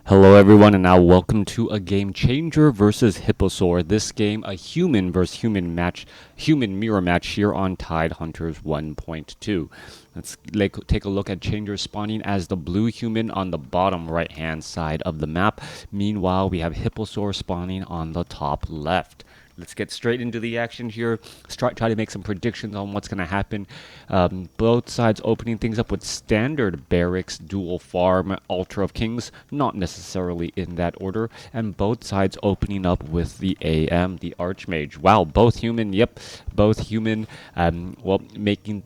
Hello everyone, and now welcome to a game Changer versus Hipposaur. This game, a human versus human match, human mirror match here on Tide Hunters 1.2. Let's take a look at Changer spawning as the blue human on the bottom right hand side of the map. Meanwhile, we have Hipposaur spawning on the top left. Let's get straight into the action here. Try to make some predictions on what's going to happen. Both sides opening things up with standard barracks, dual farm, Ultra of Kings, not necessarily in that order. And both sides opening up with the AM, the Archmage. Wow, both human, yep, both human. Well, making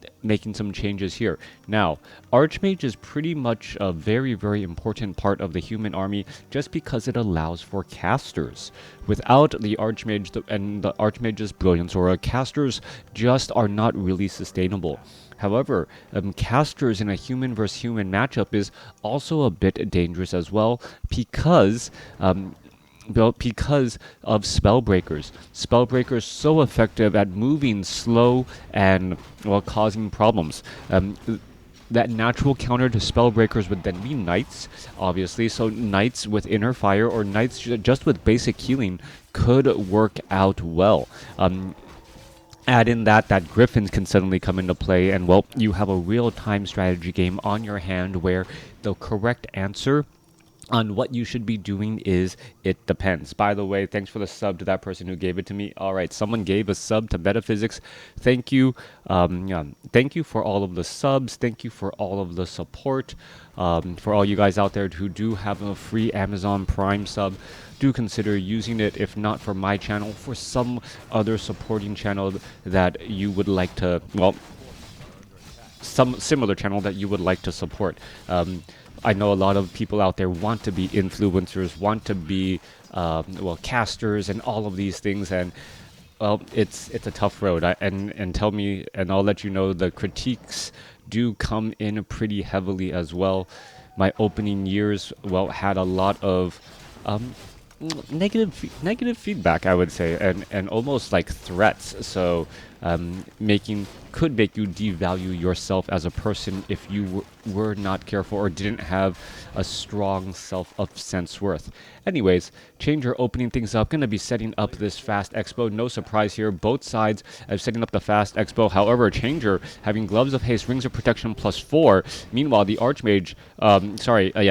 some changes here. Now, Archmage is pretty much a very, very important part of the human army just because it allows for casters. Without the Archmage and the Archmage's brilliance aura, casters just are not really sustainable. However, casters in a human versus human matchup is also a bit dangerous as well because because of Spellbreakers. Spellbreakers so effective at moving slow and, well, causing problems. That natural counter to Spellbreakers would then be Knights, obviously. So Knights with Inner Fire or Knights just with basic healing could work out well. Add in that Griffins can suddenly come into play, and, well, you have a real-time strategy game on your hand where the correct answer on what you should be doing is it depends. By the way, thanks for the sub to that person who gave it to me. All right, someone gave a sub to Metaphysics. Thank you. Thank you for all of the subs. Thank you for all of the support. For all you guys out there who do have a free Amazon Prime sub, do consider using it, if not for my channel, for some other supporting channel that you would like to, well, some similar channel that you would like to support. I know a lot of people out there want to be influencers, want to be, well, casters and all of these things, and, well, it's a tough road. And tell me, and I'll let you know, the critiques do come in pretty heavily as well. My opening years, well, had a lot of negative feedback, I would say, and almost like threats. So could make you devalue yourself as a person if you were not careful or didn't have a strong self of self-worth. Anyways, Changer opening things up, going to be setting up this fast expo. No surprise here, both sides are setting up the fast expo. However, Changer having Gloves of Haste, Rings of Protection +4. Meanwhile, the Archmage,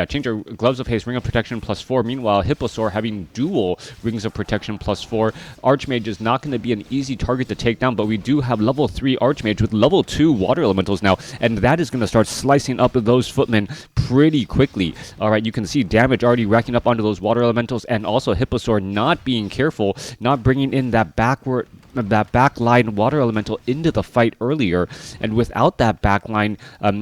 Changer Gloves of Haste, Ring of Protection +4. Meanwhile, Hipposaur having dual Rings of Protection +4. Archmage is not going to be an easy target to take down, but we do have level 3 Archmage with level 2 Water Elementals now, and that is going to start slicing up those footmen pretty quickly. All right, you can see damage already racking up onto those Water Elementals, and also Hipposaur not being careful, not bringing in that backline Water Elemental into the fight earlier, and without that backline,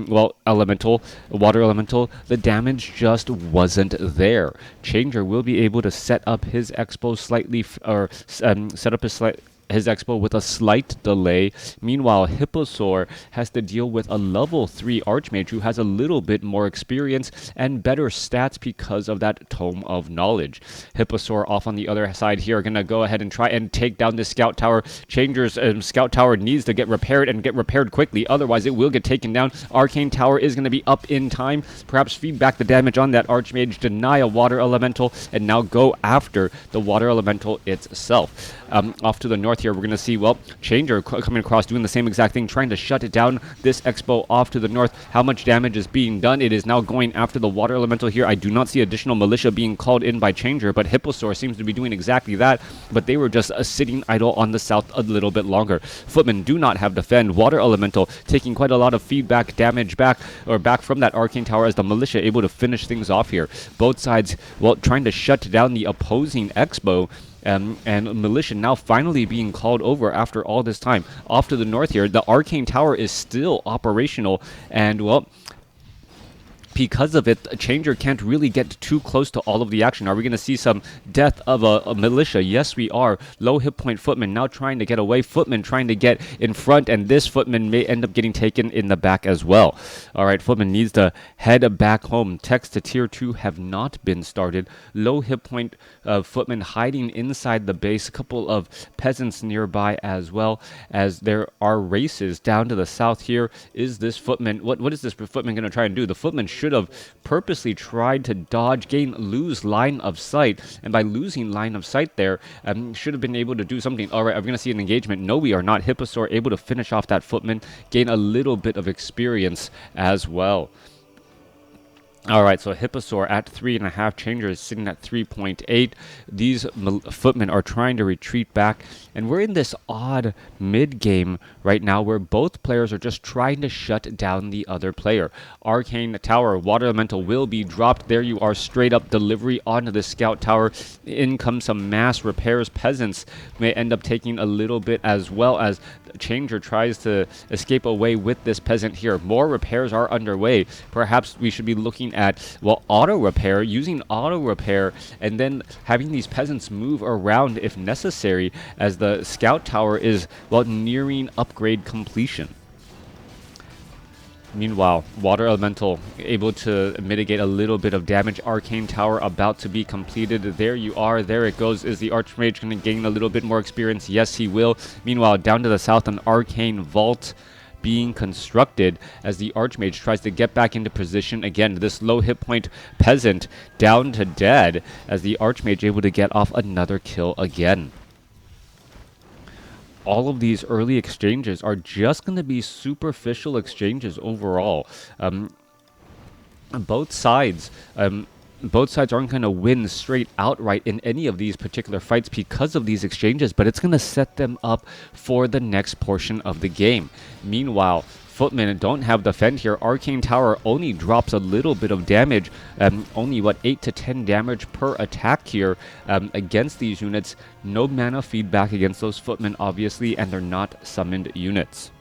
Water Elemental, the damage just wasn't there. Changer will be able to set up his expo slightly, his expo with a slight delay. Meanwhile, Hipposaur has to deal with a level 3 Archmage who has a little bit more experience and better stats because of that Tome of Knowledge. Hipposaur off on the other side here are going to go ahead and try and take down this Scout Tower. Changer's Scout Tower needs to get repaired and get repaired quickly, otherwise it will get taken down. Arcane Tower is going to be up in time. Perhaps feed back the damage on that Archmage, deny a Water Elemental, and now go after the Water Elemental itself. Off to the north here, we're going to see, well, Changer coming across doing the same exact thing, trying to shut it down. This expo off to the north, how much damage is being done? It is now going after the Water Elemental here. I do not see additional militia being called in by Changer, but Hipposaur seems to be doing exactly that, but they were just sitting idle on the south a little bit longer. Footmen do not have defend. Water Elemental taking quite a lot of feedback damage back from that Arcane Tower as the militia able to finish things off here. Both sides, well, trying to shut down the opposing expo. And militia now finally being called over after all this time. Off to the north here, the Arcane Tower is still operational, and, well, because of it, Changer can't really get too close to all of the action. Are we going to see some death of a militia? Yes, we are. Low hit point Footman now trying to get away. Footman trying to get in front, and this Footman may end up getting taken in the back as well. All right, Footman needs to head back home. Techs to tier 2 have not been started. Low hit point Footman hiding inside the base. A couple of peasants nearby as well, as there are races down to the south here. Is this Footman, what is this Footman going to try and do? The Footman should should have purposely tried to dodge, lose line of sight, and by losing line of sight there, should have been able to do something. All right, are we going to see an engagement? No, we are not. Hipposaur able to finish off that footman, gain a little bit of experience as well. Alright, so Hipposaur at 3.5, Changer is sitting at 3.8. These footmen are trying to retreat back, and we're in this odd mid-game right now where both players are just trying to shut down the other player. Arcane Tower, Water Elemental will be dropped. There you are, straight up delivery onto the Scout Tower. In comes some mass repairs. Peasants may end up taking a little bit, as well as Changer tries to escape away with this peasant here. More repairs are underway. Perhaps we should be looking at, well, auto repair, using auto repair, and then having these peasants move around if necessary, as the Scout Tower is, well, nearing upgrade completion. Meanwhile, Water Elemental able to mitigate a little bit of damage. Arcane Tower about to be completed. There you are. There it goes. Is the Archmage going to gain a little bit more experience? Yes, he will. Meanwhile, down to the south, an Arcane Vault being constructed as the Archmage tries to get back into position again. This low hit point peasant down to dead as the Archmage able to get off another kill again. All of these early exchanges are just going to be superficial exchanges overall. Both sides aren't going to win straight outright in any of these particular fights because of these exchanges, but it's going to set them up for the next portion of the game. Meanwhile, footmen don't have defend here. Arcane Tower only drops a little bit of damage, only 8 to 10 damage per attack here against these units. No mana feedback against those footmen, obviously, and they're not summoned units.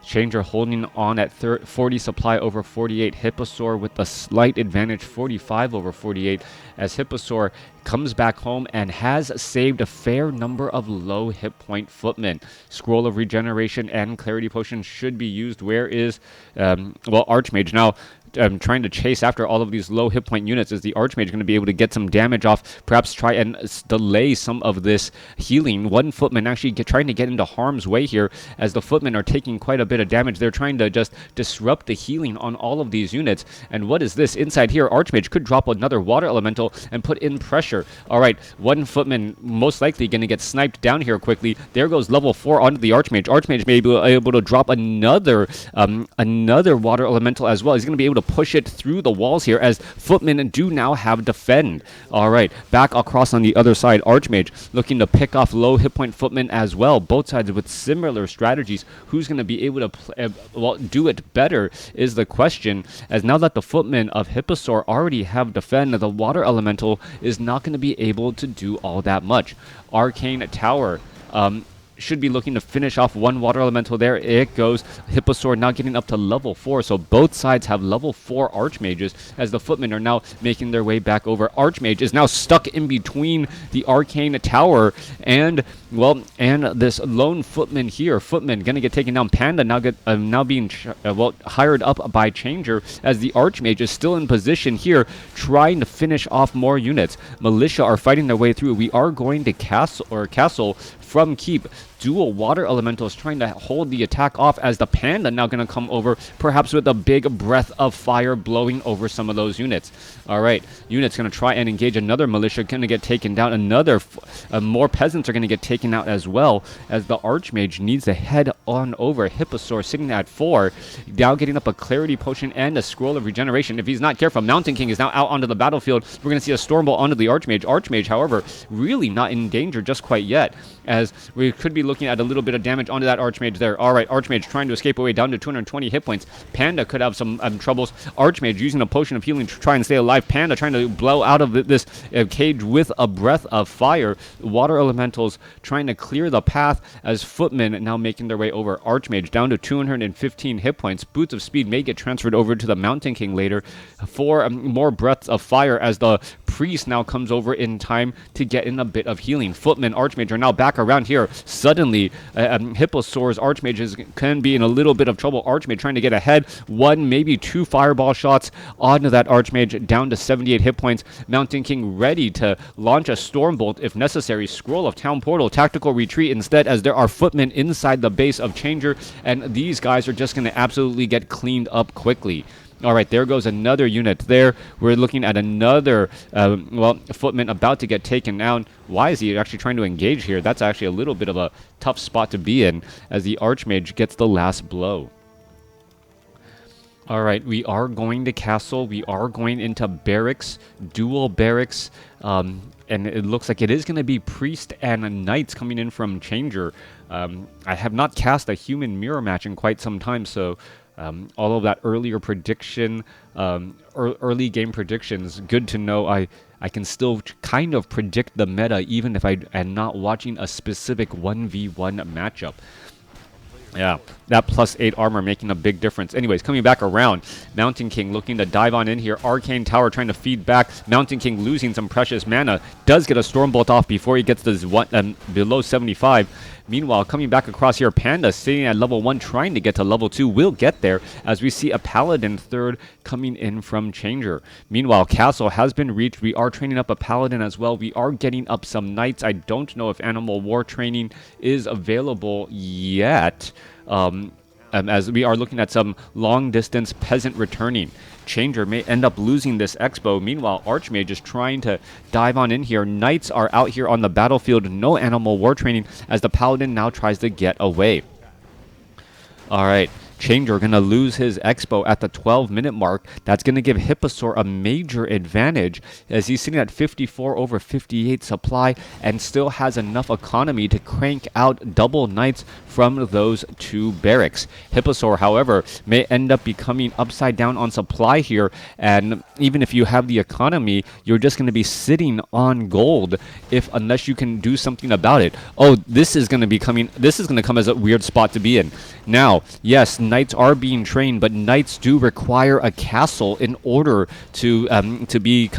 Changer holding on at 40 supply over 48. Hipposaur with a slight advantage, 45 over 48, as Hipposaur comes back home and has saved a fair number of low hit point footmen. Scroll of Regeneration and Clarity Potion should be used. Where is, Archmage now trying to chase after all of these low hit point units? Is the Archmage going to be able to get some damage off? Perhaps try and delay some of this healing. One footman actually trying to get into harm's way here, as the footmen are taking quite a bit of damage. They're trying to just disrupt the healing on all of these units. And what is this? Inside here, Archmage could drop another Water Elemental and put in pressure. All right, one footman most likely going to get sniped down here quickly. There goes level 4 onto the Archmage. Archmage may be able to drop another Water Elemental as well. He's going to be able to push it through the walls here, as footmen do now have defend. All right, back across on the other side, Archmage looking to pick off low hit point footmen as well. Both sides with similar strategies. Who's going to be able to do it better is the question, as now that the footmen of Hipposaur already have defend, the Water Elemental is not going to be able to do all that much. Arcane Tower should be looking to finish off one Water Elemental. There it goes. Hipposaur now getting up to level 4, so both sides have level 4 Archmages, as the footmen are now making their way back over. Archmage is now stuck in between the Arcane Tower and this lone footman here. Footman gonna get taken down. Panda now being hired up by Changer, as the Archmage is still in position here, trying to finish off more units. Militia are fighting their way through. We are going to castle from keep. Dual Water Elementals trying to hold the attack off, as the Panda now going to come over, perhaps with a big breath of fire blowing over some of those units. All right, units going to try and engage another militia, going to get taken down. More peasants are going to get taken out as well, as the Archmage needs to head on over. Hipposaur sitting at 4, now getting up a Clarity Potion and a Scroll of Regeneration. If he's not careful, Mountain King is now out onto the battlefield. We're going to see a Stormbolt onto the Archmage. Archmage, however, really not in danger just quite yet, as we could be looking at a little bit of damage onto that Archmage there. All right, Archmage trying to escape away down to 220 hit points. Panda could have some troubles. Archmage using a potion of healing to try and stay alive. Panda trying to blow out of this cage with a breath of fire. Water Elementals trying to clear the path, as footmen now making their way over. Archmage down to 215 hit points. Boots of Speed may get transferred over to the Mountain King later for more breaths of fire, as the priest now comes over in time to get in a bit of healing. Footman, Archmage are now back around here. Suddenly, Hipposaur's Archmages can be in a little bit of trouble. Archmage trying to get ahead. 1, maybe 2 fireball shots onto that Archmage, down to 78 hit points. Mountain King ready to launch a Stormbolt if necessary. Scroll of Town Portal, tactical retreat instead, as there are footmen inside the base of Changer, and these guys are just going to absolutely get cleaned up quickly. All right, there goes another unit there. We're looking at another, footman about to get taken down. Why is he actually trying to engage here? That's actually a little bit of a tough spot to be in, as the Archmage gets the last blow. All right, we are going to castle. We are going into barracks, dual barracks, and it looks like it is going to be priest and knights coming in from Changer. I have not cast a human mirror match in quite some time, so all of that earlier prediction, early game predictions, good to know. I can still kind of predict the meta even if I am not watching a specific 1v1 matchup. Yeah, that +8 armor making a big difference. Anyways, coming back around, Mountain King looking to dive on in here. Arcane Tower trying to feed back. Mountain King losing some precious mana. Does get a Stormbolt off before he gets this below 75. Meanwhile, coming back across here, Panda sitting at level 1, trying to get to level 2. Will get there as we see a Paladin third coming in from Changer. Meanwhile, Castle has been reached. We are training up a Paladin as well. We are getting up some Knights. I don't know if Animal War training is available yet, as we are looking at some long-distance Peasant returning. Changer may end up losing this Expo. Meanwhile, Archmage is trying to dive on in here. Knights are out here on the battlefield. No Animal War training as the Paladin now tries to get away. All right. Changer going to lose his Expo at the 12-minute mark. That's going to give Hipposaur a major advantage as he's sitting at 54 over 58 supply and still has enough economy to crank out double Knights from those 2 barracks. Hipposaur, however, may end up becoming upside down on supply here, and even if you have the economy, you're just going to be sitting on gold unless you can do something about it. Oh, this is going to come as a weird spot to be in. Now, yes, Knights are being trained, but Knights do require a castle in order to be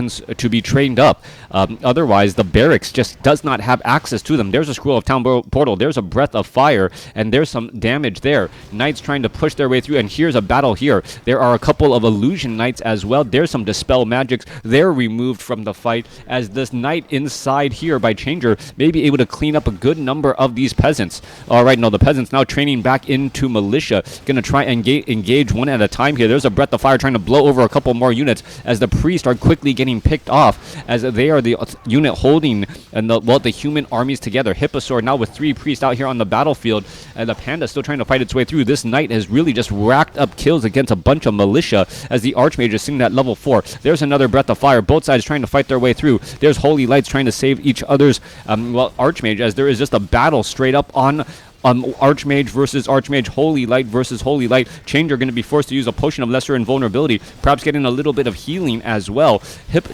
trained up. Otherwise, the barracks just does not have access to them. There's a Scroll of Town Portal. There's a Breath of Fire, and there's some damage there. Knights trying to push their way through, and here's a battle here. There are a couple of Illusion Knights as well. There's some Dispel Magics. They're removed from the fight, as this Knight inside here by Changer may be able to clean up a good number of these peasants. All right, no, the peasants now training back into Militia. Going to try and engage one at a time here. There's a Breath of Fire trying to blow over a couple more units as the priests are quickly getting picked off, as they are the unit holding the human armies together. Hipposaur now with 3 priests out here on the battlefield, and the Panda still trying to fight its way through. This Knight has really just racked up kills against a bunch of Militia as the Archmage is sitting at level 4. There's another Breath of Fire. Both sides trying to fight their way through. There's Holy Lights trying to save each other's Archmage, as there is just a battle straight up on Archmage versus Archmage, Holy Light versus Holy Light. Changer going to be forced to use a Potion of Lesser Invulnerability, perhaps getting a little bit of healing as well.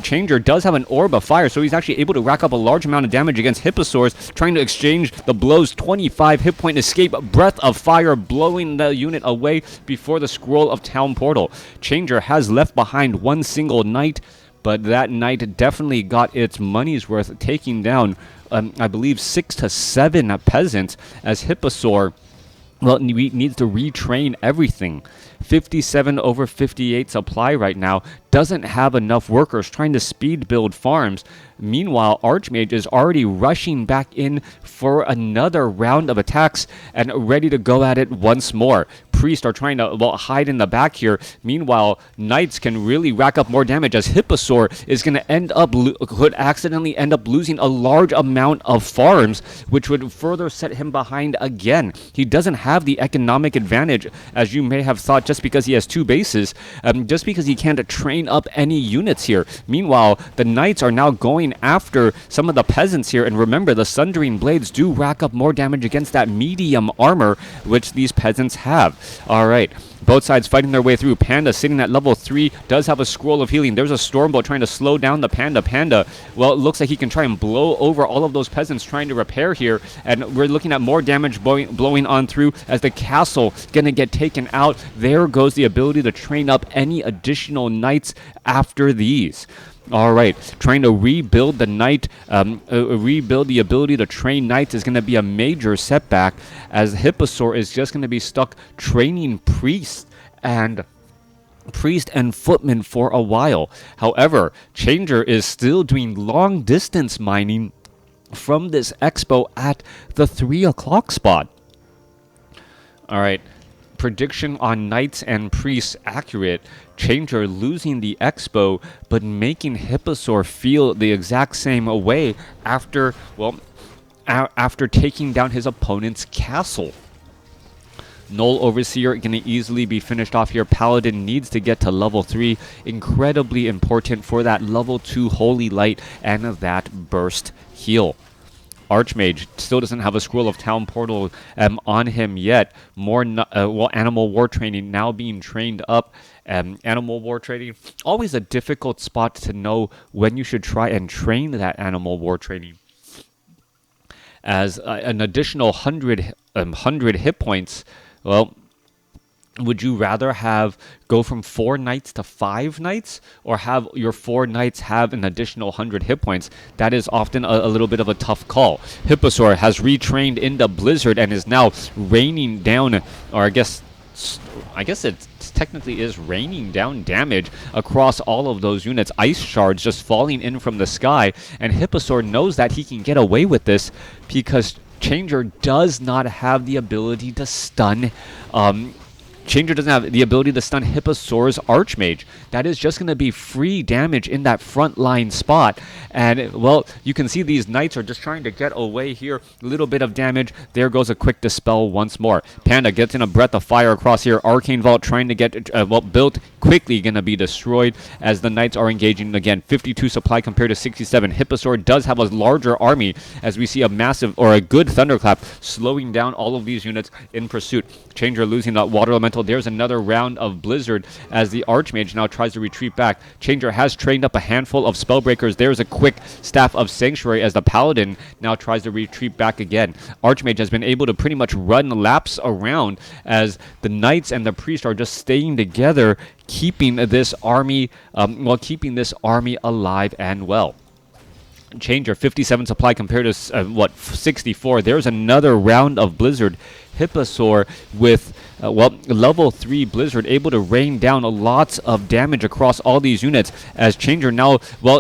Changer does have an Orb of Fire, so he's actually able to rack up a large amount of damage against Hipposaurs, trying to exchange the blows. 25 hit point escape, Breath of Fire blowing the unit away before the Scroll of Town Portal. Changer has left behind 1 single Knight, but that Knight definitely got its money's worth, taking down I believe 6 to 7 peasants, as Hipposaur needs to retrain everything. 57 over 58 supply right now. Doesn't have enough workers, trying to speed build farms. Meanwhile, Archmage is already rushing back in for another round of attacks and ready to go at it once more. Priests are trying to hide in the back here. Meanwhile, Knights can really rack up more damage, as Hipposaur is going to could accidentally end up losing a large amount of farms, which would further set him behind again. He doesn't have the economic advantage, as you may have thought, just because he has 2 bases, just because he can't train up any units here. Meanwhile, the Knights are now going after some of the peasants here, and remember, the Sundering Blades do rack up more damage against that medium armor which these peasants have. All right, both sides fighting their way through. Panda sitting at level 3 does have a Scroll of Healing. There's a Stormbolt trying to slow down the Panda. Well, it looks like he can try and blow over all of those peasants trying to repair here, and we're looking at more damage blowing on through as the castle gonna get taken out. There goes the ability to train up any additional Knights after these. All right, trying to rebuild the knight, rebuild the ability to train knights is going to be a major setback, as Hipposaur is just going to be stuck training and footmen for a while. However, Changer is still doing long distance mining from this expo at the 3 o'clock spot. All right. Prediction on knights and priests accurate. Changer losing the expo, but making Hipposaur feel the exact same way after, well, after taking down his opponent's castle. Null Overseer going to easily be finished off here. Paladin needs to get to level 3. Incredibly important for that level 2 Holy Light and that burst heal. Archmage still doesn't have a Scroll of Town Portal on him yet. More Animal War Training now being trained up. Animal War Training, always a difficult spot to know when you should try and train that Animal War Training. As an additional 100 hit points, well, would you rather go from 4 knights to 5 knights, or have your 4 knights have an additional 100 hit points? That is often a little bit of a tough call. Hipposaur has retrained into Blizzard and is now raining down, or I guess it technically is raining down damage across all of those units. Ice shards just falling in from the sky, and Hipposaur knows that he can get away with this because Changer does not have the ability to stun. Changer doesn't have the ability to stun Hipposaur's Archmage. That is just going to be free damage in that front line spot. And, well, you can see these knights are just trying to get away here. A little bit of damage. There goes a quick dispel once more. Panda gets in a breath of fire across here. Arcane Vault trying to get, built, quickly going to be destroyed as the knights are engaging again. 52 supply compared to 67. Hipposaur does have a larger army, as we see a massive, or a good thunderclap, slowing down all of these units in pursuit. Changer losing that water elemental. There's another round of Blizzard as the Archmage now tries to retreat back. Changer has trained up a handful of Spellbreakers. There's a quick Staff of Sanctuary as the Paladin now tries to retreat back again. Archmage has been able to pretty much run laps around as the Knights and the Priest are just staying together, keeping this army, alive and well. Changer 57 supply compared to 64. There's another round of Blizzard. Hipposaur with level 3 Blizzard able to rain down lots of damage across all these units, as Changer now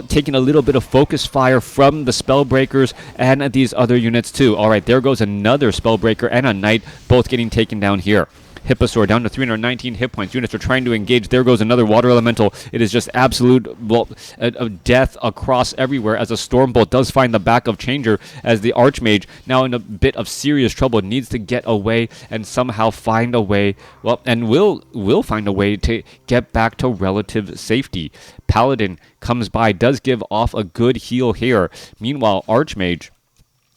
taking a little bit of focus fire from the Spellbreakers and these other units too. Alright, there goes another Spellbreaker and a Knight, both getting taken down here. Hipposaur down to 319 hit points. Units are trying to engage. There goes another water elemental. It is just absolute death across everywhere as a Stormbolt does find the back of Changer, as the Archmage, now in a bit of serious trouble, needs to get away and somehow find a way, and will find a way to get back to relative safety. Paladin comes by, does give off a good heal here. Meanwhile, Archmage,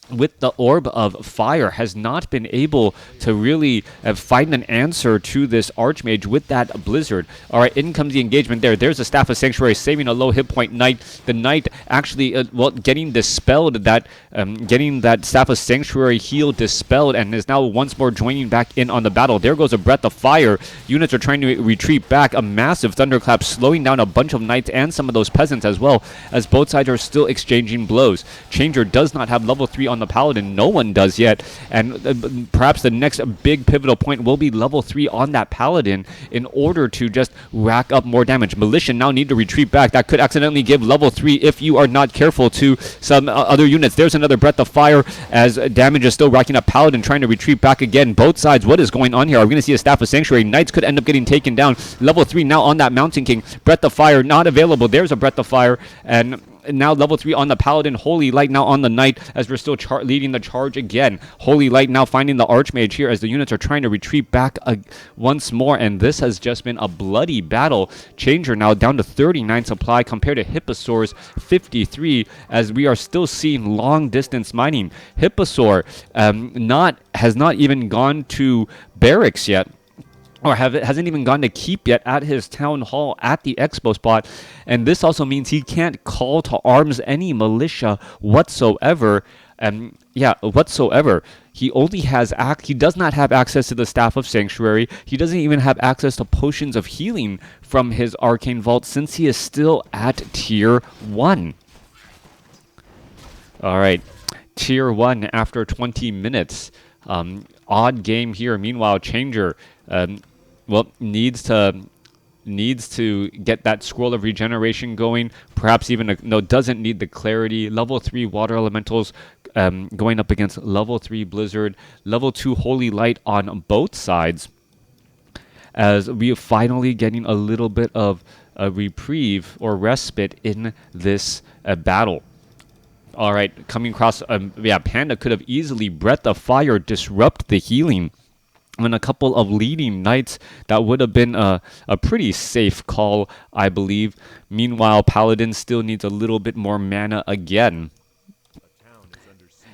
with the Orb of Fire, has not been able to really find an answer to this Archmage with that Blizzard. Alright, in comes the engagement there. There's a Staff of Sanctuary saving a low hit point Knight. The Knight actually, getting dispelled, getting that Staff of Sanctuary heal dispelled, and is now once more joining back in on the battle. There goes a Breath of Fire. Units are trying to retreat back. A massive Thunderclap slowing down a bunch of Knights and some of those Peasants as well, as both sides are still exchanging blows. Changer does not have level 3 on the Paladin. No one does yet, and perhaps the next big pivotal point will be level 3 on that Paladin in order to just rack up more damage. Militia now need to retreat back. That could accidentally give level 3 if you are not careful to some other units. There's another Breath of Fire as damage is still racking up. Paladin trying to retreat back again. Both sides, what is going on here? Are we going to see a Staff of Sanctuary? Knights could end up getting taken down. Level 3 now on that Mountain King. Breath of Fire not available. There's a Breath of Fire, and now level 3 on the Paladin. Holy Light now on the Knight, as we're still leading the charge again. Holy Light now finding the Archmage here as the units are trying to retreat back once more, and this has just been a bloody battle. Changer now down to 39 supply compared to Hipposaur's 53, as we are still seeing long distance mining. Hipposaur has not even gone to barracks yet, or hasn't even gone to keep yet at his town hall at the expo spot, and this also means he can't call to arms any militia whatsoever, Yeah, whatsoever. He only has he does not have access to the Staff of Sanctuary. He doesn't even have access to potions of healing from his Arcane Vault since he is still at tier 1. All right, tier 1 after 20 minutes. Odd game here. Meanwhile, Changer, well, needs to get that Scroll of Regeneration going. Perhaps even doesn't need the Clarity. Level 3 Water Elementals going up against level 3 Blizzard, level 2 Holy Light on both sides. As we are finally getting a little bit of a reprieve or respite in this battle. All right, coming across, yeah, Panda could have easily Breath of Fire, disrupt the healing. And a couple of leading knights, that would have been a pretty safe call, I believe. Meanwhile, Paladin still needs a little bit more mana again.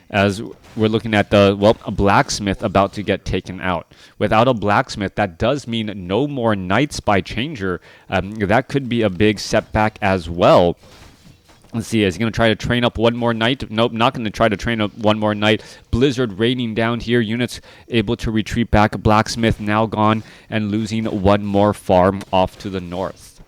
As we're looking at a blacksmith about to get taken out. Without a blacksmith, that does mean no more knights by Changer. That could be a big setback as well. Let's see, is he going to try to train up one more knight? Nope, not going to try to train up one more knight. Blizzard raining down here. Units able to retreat back. Blacksmith now gone and losing one more farm off to the north.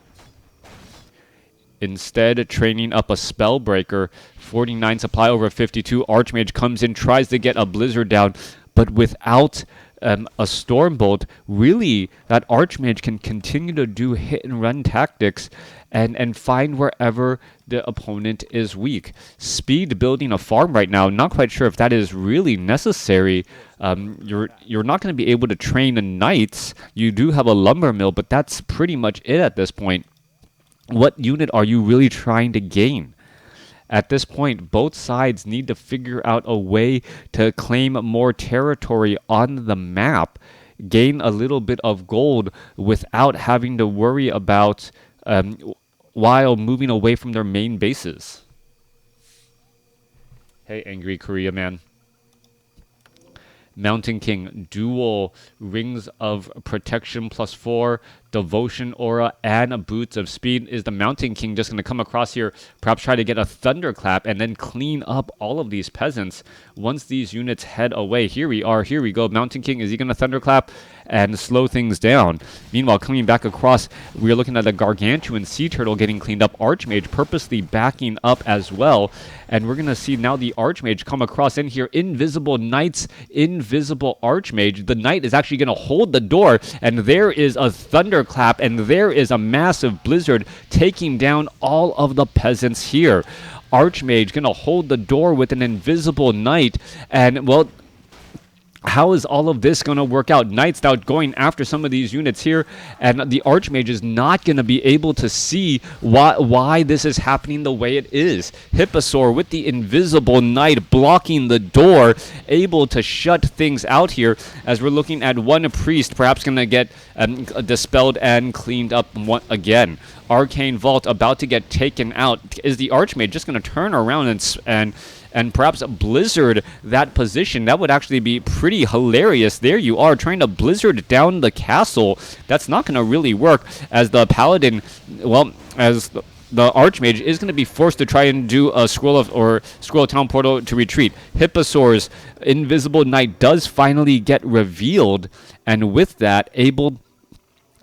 Instead, training up a Spellbreaker. 49 supply over 52. Archmage comes in, tries to get a Blizzard down, but without a Stormbolt, really, that Archmage can continue to do hit-and-run tactics and find wherever the opponent is weak. Speed building a farm right now, not quite sure if that is really necessary. You're not going to be able to train knights. You do have a lumber mill, but that's pretty much it at this point. What unit are you really trying to gain? At this point, both sides need to figure out a way to claim more territory on the map, gain a little bit of gold without having to worry about while moving away from their main bases. Hey, Angry Korea Man. Mountain King, dual Rings of Protection +4, Devotion Aura, and Boots of Speed. Is the Mountain King just going to come across here, perhaps try to get a Thunderclap, and then clean up all of these peasants once these units head away? Here we go. Mountain King, is he going to Thunderclap and slow things down? Meanwhile, coming back across, we're looking at a Gargantuan Sea Turtle getting cleaned up. Archmage purposely backing up as well. And we're going to see now the Archmage come across in here. Invisible Knights, Invisible Archmage. The Knight is actually going to hold the door, and there is a Thunderclap, and there is a massive Blizzard taking down all of the peasants here. Archmage going to hold the door with an Invisible Knight, and, well, how is all of this going to work out? Knights out going after some of these units here, and the Archmage is not going to be able to see why this is happening the way it is. Hipposaur with the Invisible Knight blocking the door, able to shut things out here, as we're looking at one priest perhaps going to get dispelled and cleaned up again. Arcane Vault about to get taken out. Is the Archmage just going to turn around and perhaps Blizzard that position? That would actually be pretty hilarious. There you are, trying to Blizzard down the castle. That's not going to really work, as the Paladin, well, as the Archmage is going to be forced to try and do a Scroll of Town Portal to retreat. Hipposaur's Invisible Knight does finally get revealed, and with that, able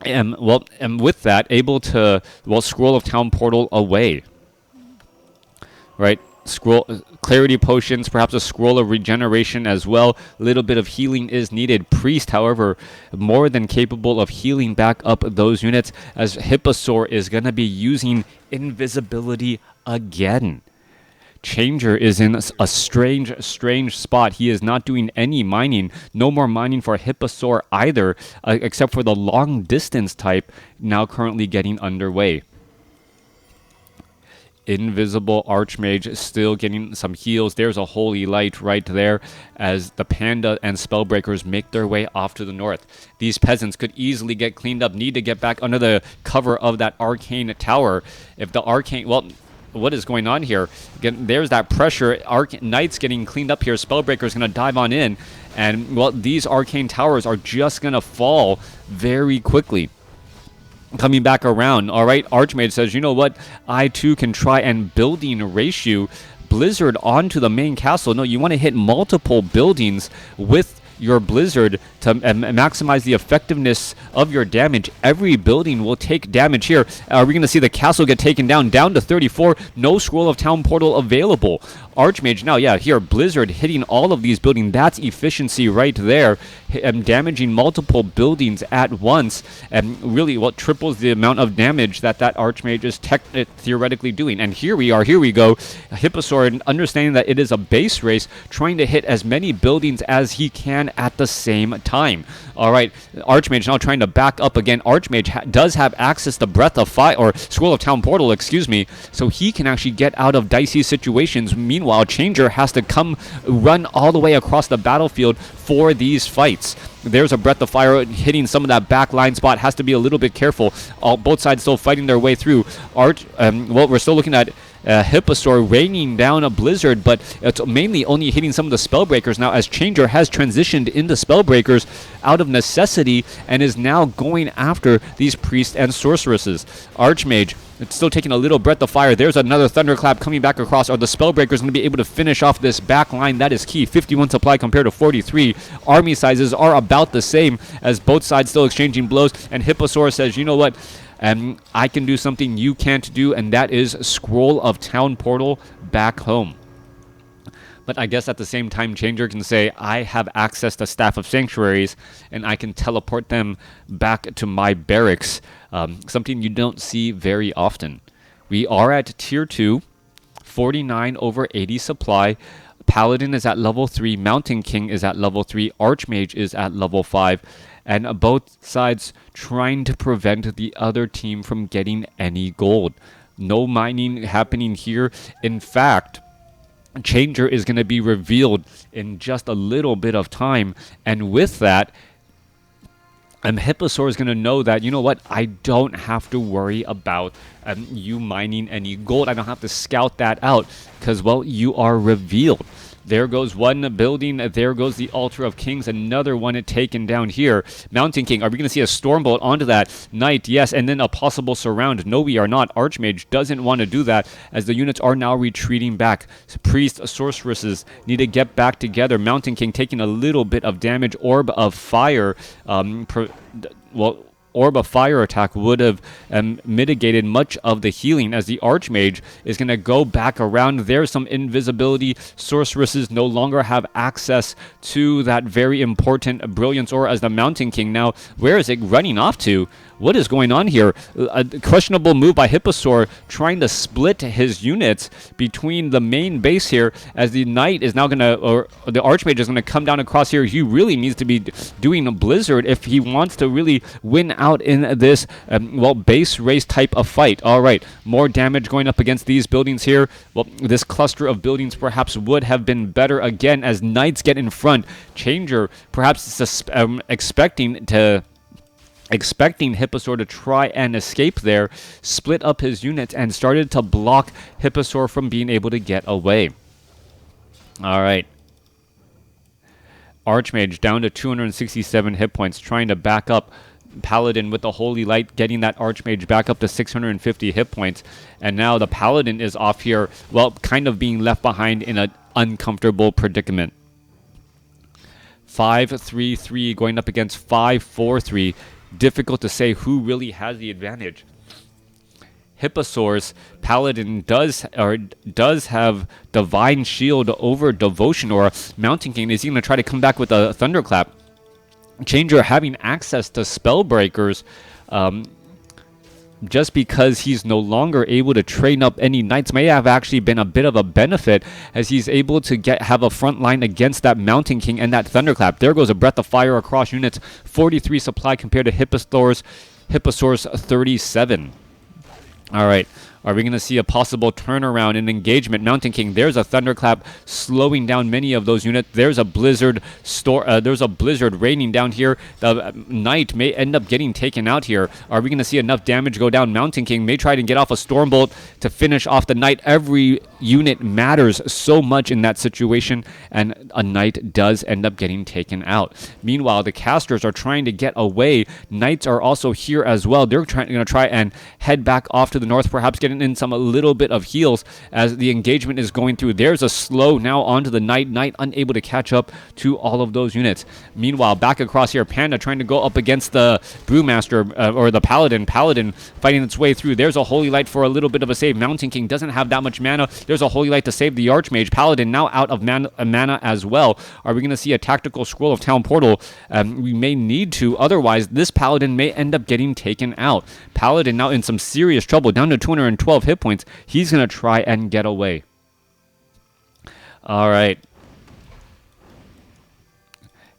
to, Scroll of Town Portal away. Right? Clarity potions, perhaps a Scroll of Regeneration as well. A little bit of healing is needed. Priest, however, more than capable of healing back up those units, as Hipposaur is going to be using invisibility again. Changer is in a strange spot. He is not doing any mining. No more mining for Hipposaur either, except for the long distance type now currently getting underway. Invisible Archmage still getting some heals. There's a Holy Light right there, as the Panda and Spellbreakers make their way off to the north. These peasants could easily get cleaned up, need to get back under the cover of that Arcane Tower. If the Arcane, well, what is going on here? Again, there's that pressure. Knights getting cleaned up here. Spellbreaker's going to dive on in, and, well, these Arcane Towers are just going to fall very quickly. Coming back around, all right, Archmage says, you know what, I too can try and building ratio, blizzard onto the main castle. No, you want to hit multiple buildings with your blizzard to maximize the effectiveness of your damage. Every building will take damage here. Are we going to see the castle get taken down to 34? No scroll of town portal available. Archmage now, yeah, here, blizzard hitting all of these buildings. That's efficiency right there. Damaging multiple buildings at once, and really what triples the amount of damage that Archmage is theoretically doing. And here we go. Hipposaur, understanding that it is a base race, trying to hit as many buildings as he can at the same time. All right, Archmage now trying to back up again. Archmage does have access to Breath of Fire, or Scroll of Town Portal, excuse me, so he can actually get out of dicey situations. Meanwhile, Changer has to run all the way across the battlefield for these fights. There's a Breath of Fire hitting some of that back line spot. Has to be a little bit careful. Both sides still fighting their way through. Well, we're still looking at Hipposaur raining down a blizzard, but it's mainly only hitting some of the Spellbreakers now, as Changer has transitioned into Spellbreakers out of necessity and is now going after these priests and sorceresses. Archmage, it's still taking a little Breath of Fire. There's another Thunderclap coming back across. Are the Spellbreakers going to be able to finish off this back line? That is key. 51 supply compared to 43. Army sizes are about the same, as both sides still exchanging blows. And Hipposaur says, you know what? I can do something you can't do, and that is Scroll of Town Portal back home. But I guess at the same time, Changer can say, I have access to Staff of Sanctuaries, and I can teleport them back to my barracks. Something you don't see very often. We are at Tier 2, 49 over 80 supply. Paladin is at level 3, Mountain King is at level 3, Archmage is at level 5, and both sides trying to prevent the other team from getting any gold. No mining happening here. In fact, Changer is going to be revealed in just a little bit of time, and with that, Hipposaur is going to know that, you know what, I don't have to worry about you mining any gold. I don't have to scout that out because, well, you are revealed. There goes one building. There goes the Altar of Kings. Another one taken down here. Mountain King. Are we going to see a Stormbolt onto that? Knight, yes. And then a possible surround. No, we are not. Archmage doesn't want to do that, as the units are now retreating back. Priest, Sorceresses need to get back together. Mountain King taking a little bit of damage. Orb of Fire. Orb of Fire attack would have mitigated much of the healing, as the Archmage is going to go back around. There's some invisibility. Sorceresses no longer have access to that very important Brilliance Aura, as the Mountain King now, where is it running off to? What is going on here? A questionable move by Hipposaur, trying to split his units between the main base here, as the Knight is now going to, or the Archmage is going to come down across here. He really needs to be doing a Blizzard if he wants to really win out in this, base race type of fight. All right, more damage going up against these buildings here. Well, this cluster of buildings perhaps would have been better again, as Knights get in front. Changer perhaps expecting Hipposaur to try and escape there, split up his units, and started to block Hipposaur from being able to get away. All right. Archmage down to 267 hit points, trying to back up Paladin with the Holy Light, getting that Archmage back up to 650 hit points. And now the Paladin is off here, well, kind of being left behind in an uncomfortable predicament. 5-3-3 going up against 5-4-3. Difficult to say who really has the advantage. Hipposaur's Paladin does have Divine Shield over Devotion Aura. Mountain King, is he going to try to come back with a Thunderclap? Changer having access to Spellbreakers, just because he's no longer able to train up any Knights, may have actually been a bit of a benefit, as he's able to have a front line against that Mountain King and that Thunderclap. There goes a Breath of Fire across units. 43 supply compared to Hipposaur's 37. All right. Are we going to see a possible turnaround in engagement? Mountain King, there's a Thunderclap slowing down many of those units. There's a Blizzard raining down here. The Knight may end up getting taken out here. Are we going to see enough damage go down? Mountain King may try to get off a Stormbolt to finish off the Knight. Every unit matters so much in that situation, and a Knight does end up getting taken out. Meanwhile, the casters are trying to get away. Knights are also here as well. They're going to try and head back off to the north, perhaps getting getting in a little bit of heals as the engagement is going through. There's a slow now onto the Knight. Knight unable to catch up to all of those units. Meanwhile, back across here, Panda trying to go up against the Brewmaster or the Paladin. Paladin fighting its way through. There's a Holy Light for a little bit of a save. Mountain King doesn't have that much mana. There's a Holy Light to save the Archmage. Paladin now out of mana as well. Are we going to see a tactical Scroll of Town Portal? We may need to. Otherwise, this Paladin may end up getting taken out. Paladin now in some serious trouble, down to 212 hit points. He's going to try and get away. All right.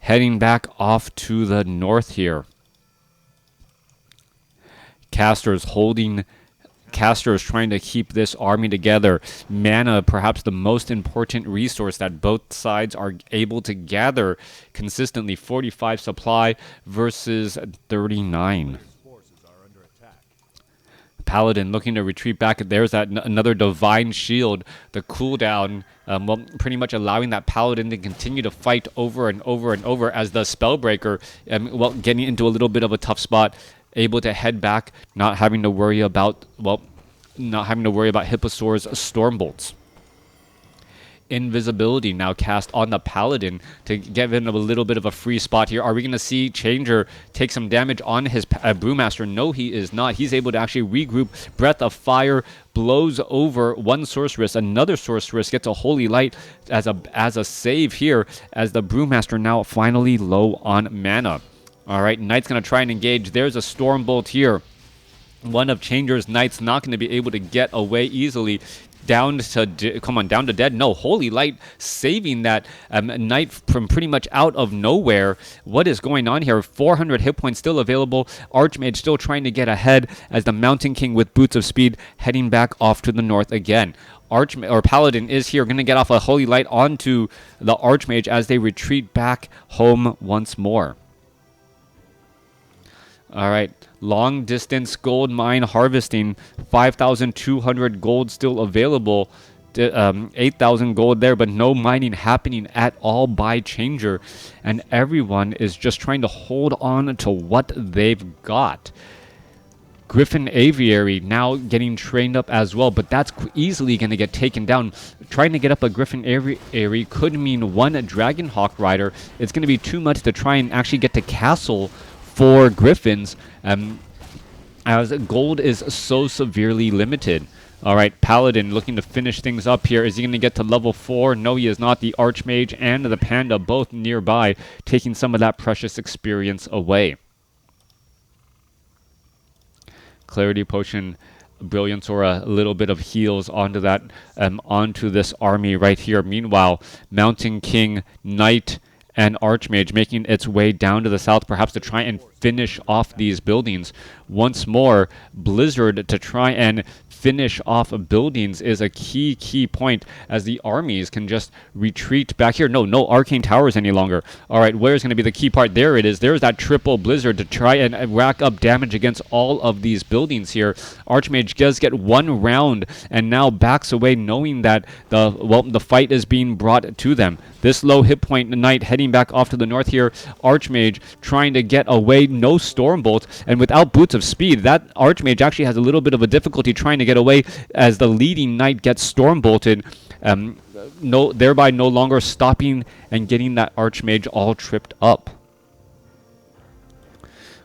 Heading back off to the north here. Casters trying to keep this army together. Mana, perhaps the most important resource that both sides are able to gather consistently. 45 supply versus 39. Paladin looking to retreat back. There's that another Divine Shield. The cooldown, pretty much allowing that Paladin to continue to fight over and over and over as the Spellbreaker, getting into a little bit of a tough spot. Able to head back, not having to worry about Hipposaur's Stormbolts. Invisibility now cast on the Paladin to give him a little bit of a free spot here. Are we going to see Changer take some damage on his Brewmaster? No, he is not. He's able to actually regroup. Breath of Fire blows over one Sorceress. Another Sorceress gets a Holy Light as a save here as the Brewmaster now finally low on mana. All right, Knight's going to try and engage. There's a Stormbolt here. One of Changer's Knights not going to be able to get away easily. Down to dead. No, Holy Light saving that Knight from pretty much out of nowhere. What is going on here? 400 hit points still available. Archmage still trying to get ahead as the Mountain King with Boots of Speed heading back off to the north again. Paladin is here, going to get off a Holy Light onto the Archmage as they retreat back home once more. All right, long distance gold mine harvesting, 5,200 gold still available, 8,000 gold there, but no mining happening at all by Changer, and everyone is just trying to hold on to what they've got. Griffin Aviary now getting trained up as well, but that's easily going to get taken down. Trying to get up a Griffin Aviary could mean one Dragonhawk Rider. It's going to be too much to try and actually get to castle for Griffins, as gold is so severely limited. All right, Paladin looking to finish things up here. Is he going to get to level 4? No, he is not. The Archmage and the Panda both nearby, taking some of that precious experience away. Clarity Potion, Brilliance Aura, a little bit of heals onto that, onto this army right here. Meanwhile, Mountain King, Knight, and Archmage making its way down to the south, perhaps to try and finish off these buildings. Once more, Blizzard to try and finish off buildings is a key point, as the armies can just retreat back here. No arcane towers any longer. All right, where's going to be the key part? There it is. There's that triple Blizzard to try and rack up damage against all of these buildings here. Archmage does get one round and now backs away, knowing that the fight is being brought to them. This low hit point Knight heading back off to the north here. Archmage trying to get away. No Stormbolt, and without Boots of Speed, that Archmage actually has a little bit of a difficulty trying to get away as the leading Knight gets Stormbolted, thereby no longer stopping and getting that Archmage all tripped up.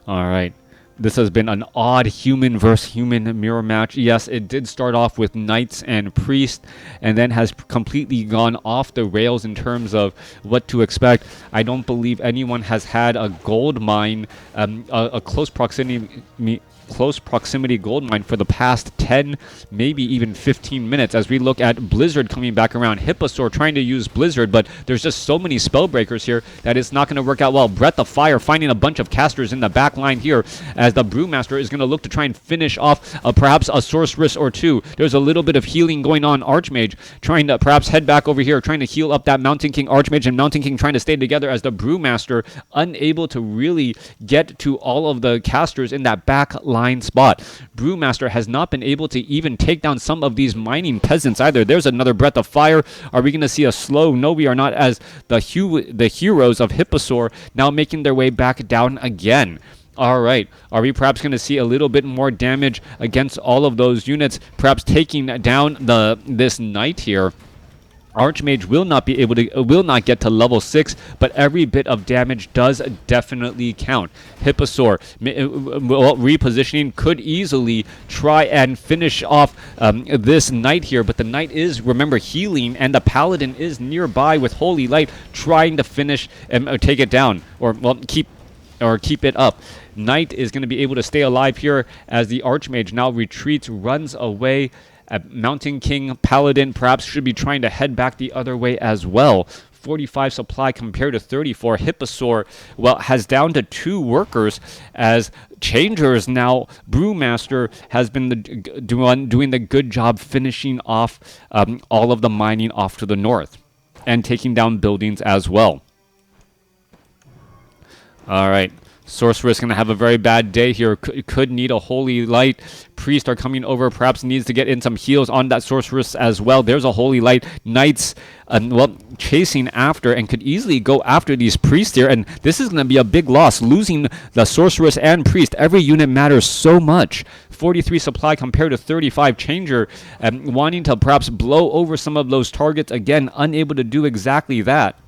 All right. This has been an odd human versus human mirror match. Yes, it did start off with Knights and Priests, and then has completely gone off the rails in terms of what to expect. I don't believe anyone has had a gold mine, a close proximity gold mine for the past 10, maybe even 15 minutes, as we look at Blizzard coming back around. Hipposaur trying to use Blizzard, but there's just so many Spellbreakers here that it's not going to work out well. Breath of Fire finding a bunch of casters in the back line here, as the Brewmaster is going to look to try and finish off perhaps a Sorceress or two. There's a little bit of healing going on. Archmage trying to perhaps head back over here, trying to heal up that Mountain King. Archmage and Mountain King trying to stay together, as the Brewmaster unable to really get to all of the casters in that back line spot. Brewmaster has not been able to even take down some of these mining peasants either. There's another Breath of Fire. Are we going to see a slow? No, we are not, as the heroes of Hipposaur now making their way back down again. All right. Are we perhaps going to see a little bit more damage against all of those units, perhaps taking down this knight here? Archmage will not get to level 6, but every bit of damage does definitely count. Hipposaur, repositioning, could easily try and finish off this knight here, but the knight is, remember, healing, and the paladin is nearby with Holy Light, trying to finish and take it down, or keep it up. Knight is going to be able to stay alive here as the Archmage now retreats, runs away. Mountain King Paladin perhaps should be trying to head back the other way as well. 45 supply compared to 34. Hipposaur, well, has down to 2 workers as Changers now. Brewmaster has been doing the good job finishing off all of the mining off to the north and taking down buildings as well. All right. Sorceress going to have a very bad day here. Could need a Holy Light. Priest are coming over. Perhaps needs to get in some heals on that Sorceress as well. There's a Holy Light. Knights, chasing after and could easily go after these Priests here. And this is going to be a big loss. Losing the Sorceress and Priest. Every unit matters so much. 43 supply compared to 35. Changer wanting to perhaps blow over some of those targets. Again, unable to do exactly that,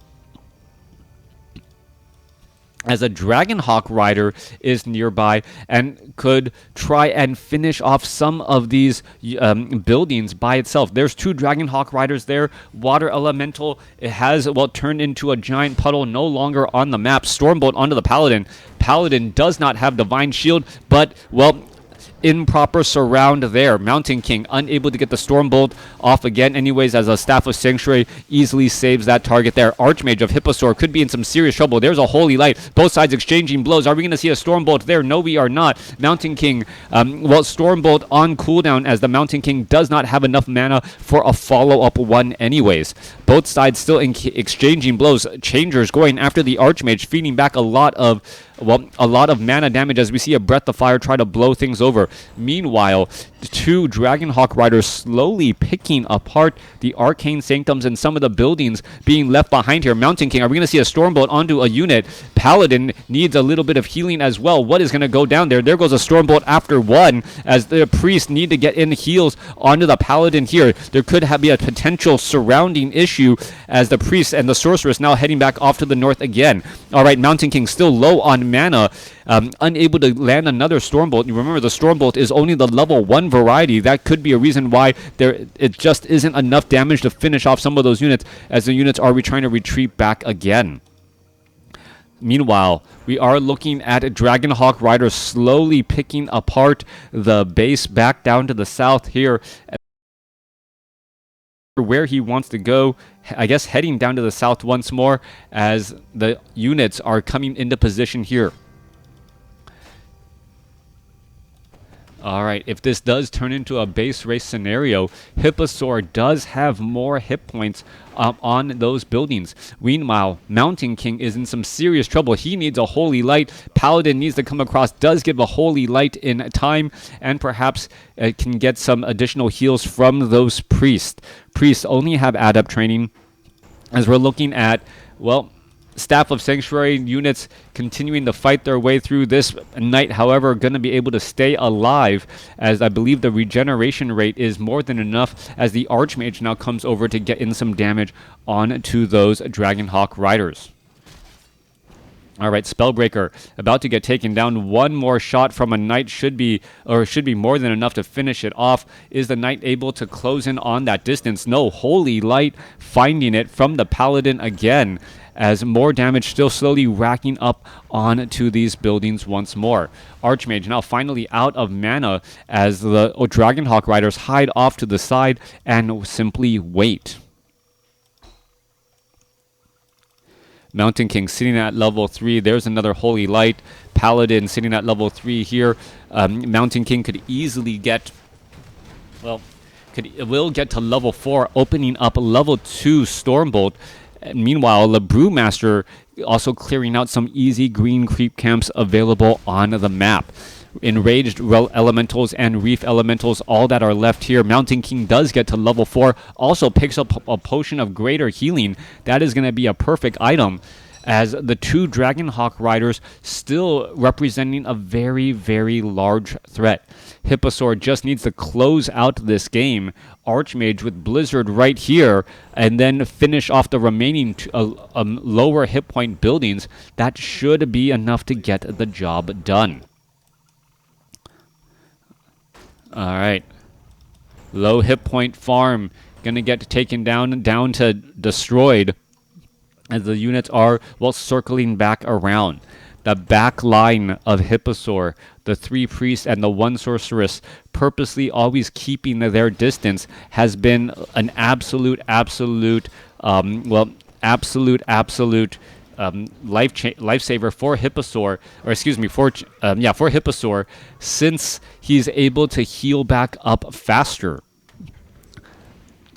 as a Dragonhawk Rider is nearby and could try and finish off some of these buildings by itself. There's 2 Dragonhawk Riders there. Water Elemental, it has, turned into a giant puddle, no longer on the map. Stormbolt onto the Paladin. Paladin does not have Divine Shield, but, improper surround there. Mountain King unable to get the Stormbolt off again anyways, as a Staff of Sanctuary easily saves that target there. Archmage of Hipposaur could be in some serious trouble. There's a Holy Light. Both sides exchanging blows. Are we going to see a Stormbolt there? No, we are not. Mountain King, Stormbolt on cooldown, as the Mountain King does not have enough mana for a follow-up one anyways. Both sides still exchanging blows. Changers going after the Archmage, feeding back a lot of mana damage as we see a Breath of Fire try to blow things over. Meanwhile, 2 Dragonhawk Riders slowly picking apart the Arcane Sanctums and some of the buildings being left behind here. Mountain King, are we going to see a Stormbolt onto a unit? Paladin needs a little bit of healing as well. What is going to go down there? There goes a Stormbolt after one, as the Priests need to get in heals onto the Paladin here. There could be a potential surrounding issue as the Priest and the Sorceress now heading back off to the north again. All right, Mountain King still low on mana, unable to land another Stormbolt. You remember, the Stormbolt is only the level 1 variety. That could be a reason why it just isn't enough damage to finish off some of those units, as the units are trying to retreat back again. Meanwhile, we are looking at Dragonhawk Rider slowly picking apart the base back down to the south here, where he wants to go. I guess heading down to the south once more, as the units are coming into position here. All right, if this does turn into a base race scenario, Hipposaur does have more hit points on those buildings. Meanwhile, Mountain King is in some serious trouble. He needs a Holy Light. Paladin needs to come across, does give a Holy Light in time, and perhaps can get some additional heals from those Priests. Priests only have Adept training, as we're looking at, Staff of Sanctuary units continuing to fight their way through. This Knight, however, going to be able to stay alive, as I believe the regeneration rate is more than enough, as the Archmage now comes over to get in some damage onto those Dragonhawk Riders. All right, Spellbreaker about to get taken down. One more shot from a Knight should be more than enough to finish it off. Is the Knight able to close in on that distance? No. Holy Light finding it from the Paladin again, as more damage still slowly racking up onto these buildings once more. Archmage now finally out of mana, as the Dragonhawk Riders hide off to the side and simply wait. Mountain King sitting at level 3. There's another Holy Light. Paladin sitting at level 3 here. Mountain King could easily get, will get to level 4, opening up level 2 Stormbolt. Meanwhile, the Brewmaster also clearing out some easy green creep camps available on the map. Enraged Elementals and Reef Elementals, all that are left here. Mountain King does get to level 4, also picks up a potion of greater healing. That is going to be a perfect item, as the two Dragonhawk riders still representing a very, very large threat. Hipposaur just needs to close out this game. Archmage with Blizzard right here, and then finish off the remaining lower hit point buildings. That should be enough to get the job done. Alright. Low hit point farm. Gonna get taken down to destroyed. As the units are, well, circling back around. The back line of Hipposaur, the 3 priests and the 1 sorceress, purposely always keeping their distance, has been an absolute lifesaver for Hipposaur, or excuse me, for Hipposaur, since he's able to heal back up faster.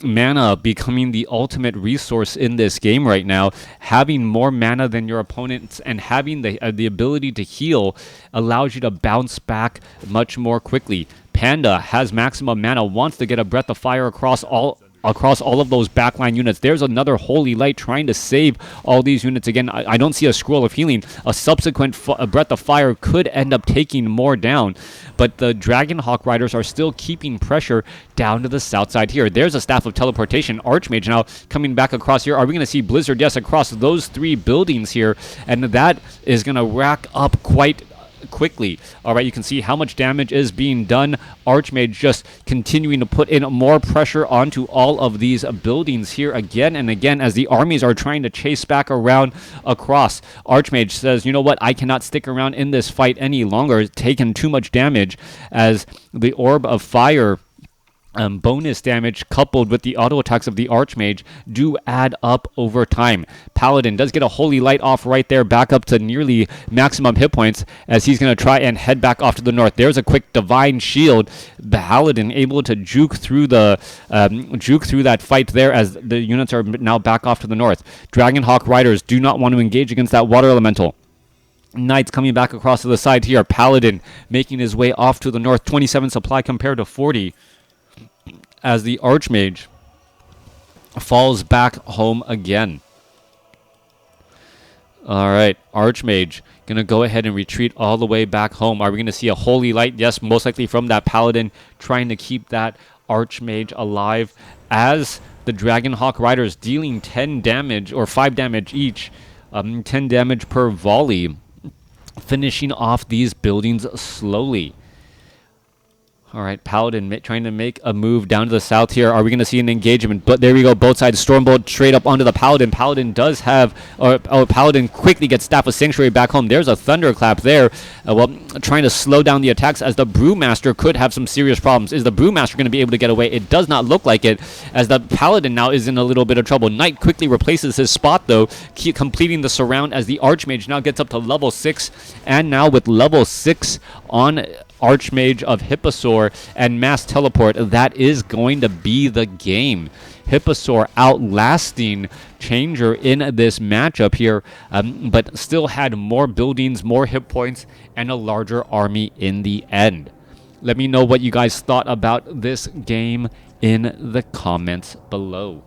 Mana becoming the ultimate resource in this game right now. Having more mana than your opponents and having the ability to heal allows you to bounce back much more quickly. Panda has maximum mana, wants to get a breath of fire across all of those backline units. There's another Holy Light trying to save all these units. Again, I don't see a Scroll of Healing. A subsequent Breath of Fire could end up taking more down, but the Dragonhawk Riders are still keeping pressure down to the south side here. There's a Staff of Teleportation. Archmage now coming back across here. Are we going to see Blizzard? Yes, across those 3 buildings here, and that is going to rack up quite quickly. All right, you can see how much damage is being done. Archmage just continuing to put in more pressure onto all of these buildings here again and again as the armies are trying to chase back around across. Archmage says, you know what, I cannot stick around in this fight any longer. It's taken too much damage as the Orb of Fire bonus damage coupled with the auto attacks of the Archmage do add up over time. Paladin does get a Holy Light off right there, back up to nearly maximum hit points as he's going to try and head back off to the north. There's a quick Divine Shield. Paladin able to juke through that fight there as the units are now back off to the north. Dragonhawk Riders do not want to engage against that Water Elemental. Knights coming back across to the side here. Paladin making his way off to the north. 27 supply compared to 40. As the Archmage falls back home again. Alright, Archmage going to go ahead and retreat all the way back home. Are we going to see a Holy Light? Yes, most likely from that Paladin trying to keep that Archmage alive. As the Dragonhawk Riders dealing 10 damage, or 5 damage each, 10 damage per volley, finishing off these buildings slowly. All right, Paladin trying to make a move down to the south here. Are we going to see an engagement? But there we go, both sides. Stormbolt straight up onto the Paladin. Paladin does have, Paladin quickly gets Staff of Sanctuary back home. There's a Thunderclap there. Trying to slow down the attacks as the Brewmaster could have some serious problems. Is the Brewmaster going to be able to get away? It does not look like it, as the Paladin now is in a little bit of trouble. Knight quickly replaces his spot, though, completing the surround as the Archmage now gets up to level 6. And now with level 6 on Archmage of Hipposaur and Mass Teleport, that is going to be the game. Hipposaur outlasting Changer in this matchup here, but still had more buildings, more hit points, and a larger army in the end. Let me know what you guys thought about this game in the comments below.